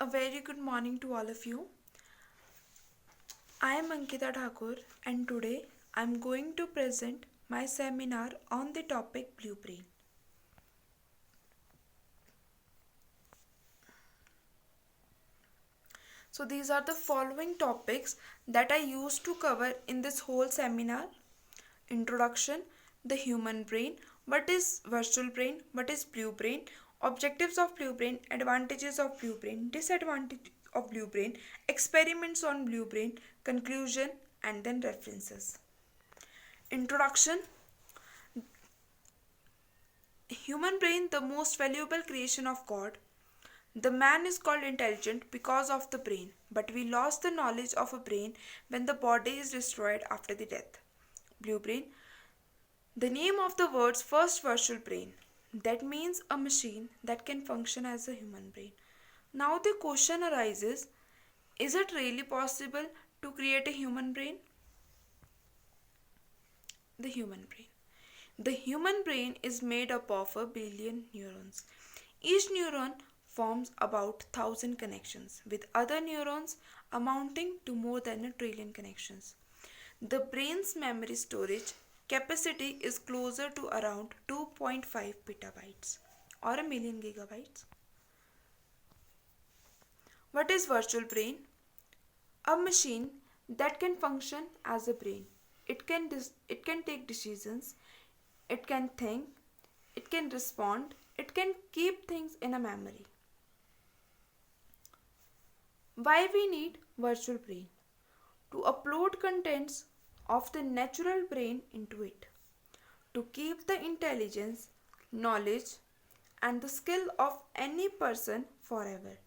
A very good morning to all of you. I am Ankita Thakur and today I am going to present my seminar on the topic Blue Brain. So these are the following topics that I used to cover in this whole seminar. Introduction, the human brain, what is virtual brain, what is blue brain, objectives of blue brain, advantages of blue brain, disadvantage of blue brain, experiments on blue brain, conclusion, and then references. Introduction. Human brain, the most valuable creation of God. The man is called intelligent because of the brain, but we lost the knowledge of a brain when the body is destroyed after the death. Blue brain. The name of the words first virtual brain. That means a machine that can function as a human brain. Now the question arises, is it really possible to create a human brain? The human brain. The human brain is made up of a billion neurons. Each neuron forms about 1,000 connections with other neurons amounting to more than a trillion connections. The brain's memory storage capacity is closer to around 2.5 petabytes or a million gigabytes. What is virtual brain? A machine that can function as a brain. It can take decisions, it can think, it can respond, it can keep things in a memory. Why we need virtual brain? To upload contents of the natural brain into it, to keep the intelligence, knowledge, and the skill of any person forever,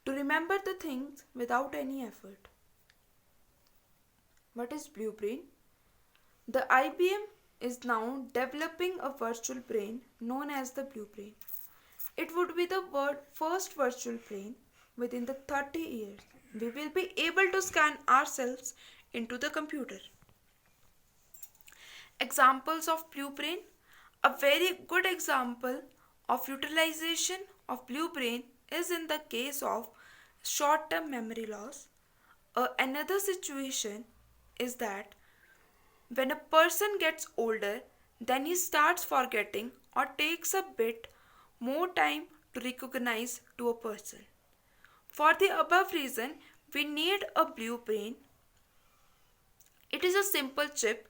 to remember the things without any effort. What is blue brain? The IBM is now developing a virtual brain known as the blue brain. It would be the first virtual brain within the 30 years. We will be able to scan ourselves into the computer. Examples of blue brain. A very good example of utilization of blue brain is in the case of short-term memory loss. Another situation is that when a person gets older, then he starts forgetting or takes a bit more time to recognize to a person. For the above reason, we need a blue brain. It is a simple chip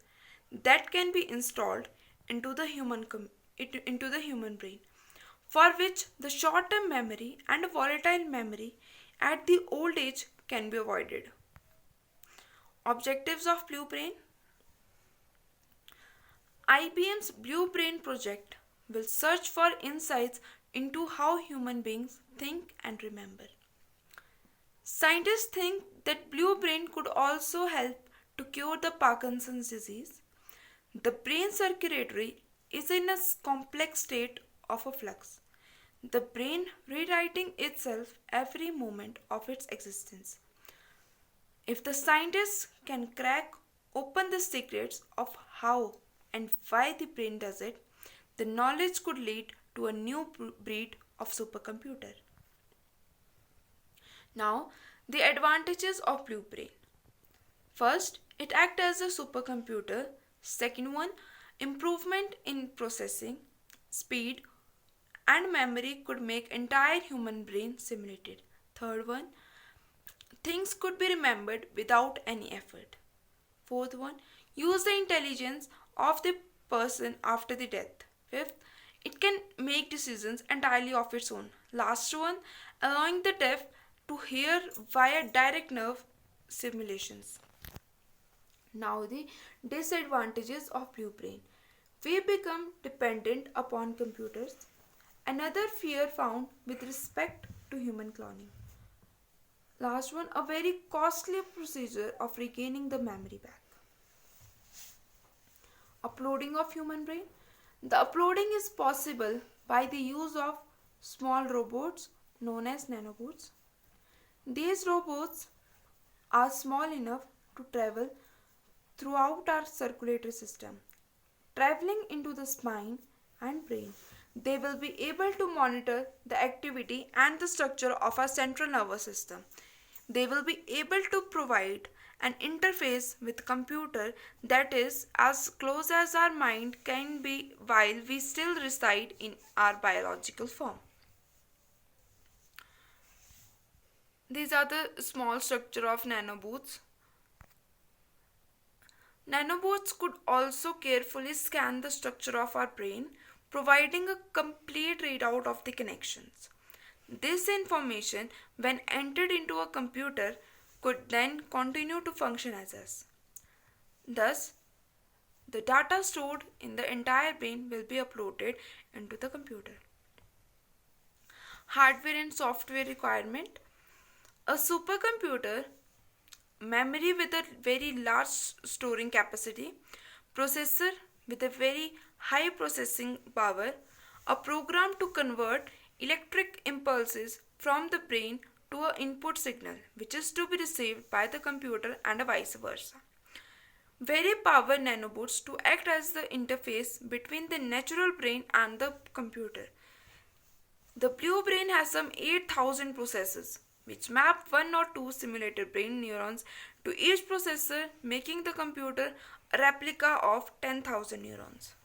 that can be installed into the human brain, for which the short-term memory and volatile memory at the old age can be avoided. Objectives of blue brain. IBM's Blue Brain project will search for insights into how human beings think and remember. Scientists think that blue brain could also help to cure the Parkinson's disease. The brain circuitry is in a complex state of a flux, the brain rewriting itself every moment of its existence. If the scientists can crack open the secrets of how and why the brain does it, the knowledge could lead to a new breed of supercomputer. Now, the advantages of blue brain. First, it acts as a supercomputer. Second one, improvement in processing, speed, and memory could make entire human brain simulated. Third one, things could be remembered without any effort. Fourth one, use the intelligence of the person after the death. Fifth, it can make decisions entirely of its own. Last one, allowing the deaf to hear via direct nerve stimulations. Now the disadvantages of blue brain. We become dependent upon computers. Another fear found with respect to human cloning. Last one, a very costly procedure of regaining the memory back. Uploading of human brain. The uploading is possible by the use of small robots known as nanobots. These robots are small enough to travel throughout our circulatory system, traveling into the spine and brain. They will be able to monitor the activity and the structure of our central nervous system. They will be able to provide an interface with computer that is as close as our mind can be while we still reside in our biological form. These are the small structure of nanobots. Nanobots could also carefully scan the structure of our brain, providing a complete readout of the connections. This information, when entered into a computer, could then continue to function as us. Thus, the data stored in the entire brain will be uploaded into the computer. Hardware and software requirement. A supercomputer, memory with a very large storing capacity, processor with a very high processing power, a program to convert electric impulses from the brain to an input signal which is to be received by the computer and vice versa. Very power nanobots to act as the interface between the natural brain and the computer. The blue brain has some 8,000 processors which map one or two simulated brain neurons to each processor, making the computer a replica of 10,000 neurons.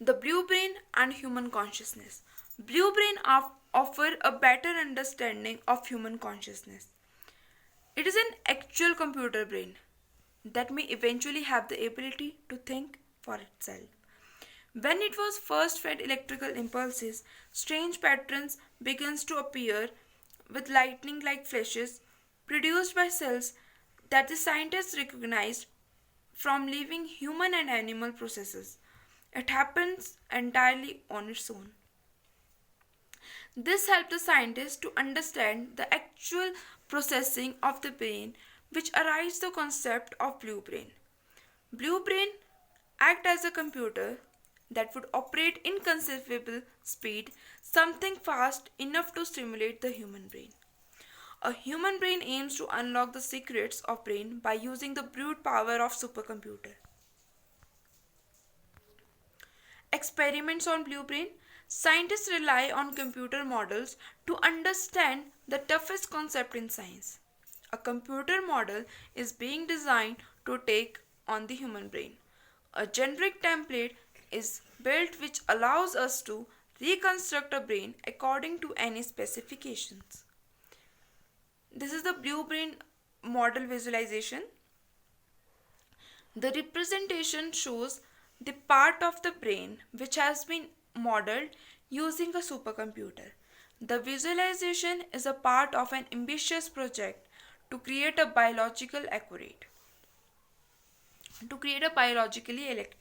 The blue brain and human consciousness. Blue brain offer a better understanding of human consciousness. It is an actual computer brain that may eventually have the ability to think for itself. When it was first fed electrical impulses, strange patterns began to appear with lightning-like flashes produced by cells that the scientists recognized from living human and animal processes. It happens entirely on its own. This helped the scientists to understand the actual processing of the brain, which arises the concept of blue brain. Blue brain act as a computer that would operate inconceivable speed, something fast enough to stimulate the human brain. A human brain aims to unlock the secrets of brain by using the brute power of supercomputer. Experiments on blue brain. Scientists rely on computer models to understand the toughest concept in science. A computer model is being designed to take on the human brain. A generic template is built which allows us to reconstruct a brain according to any specifications. This is the blue brain model visualization. The representation shows the part of the brain which has been modeled using a supercomputer. The visualization is a part of an ambitious project to create a biologically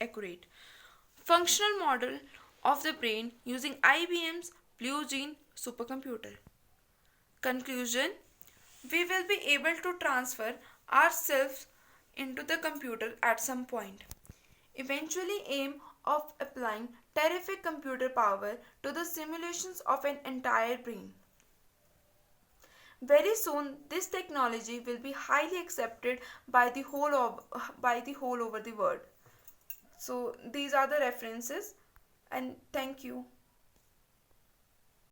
accurate functional model of the brain using IBM's Blue Gene supercomputer. Conclusion: we will be able to transfer ourselves into the computer at some point. Eventually aim of applying terrific computer power to the simulations of an entire brain. Very soon this technology will be highly accepted by the whole over the world. So these are the references, and thank you.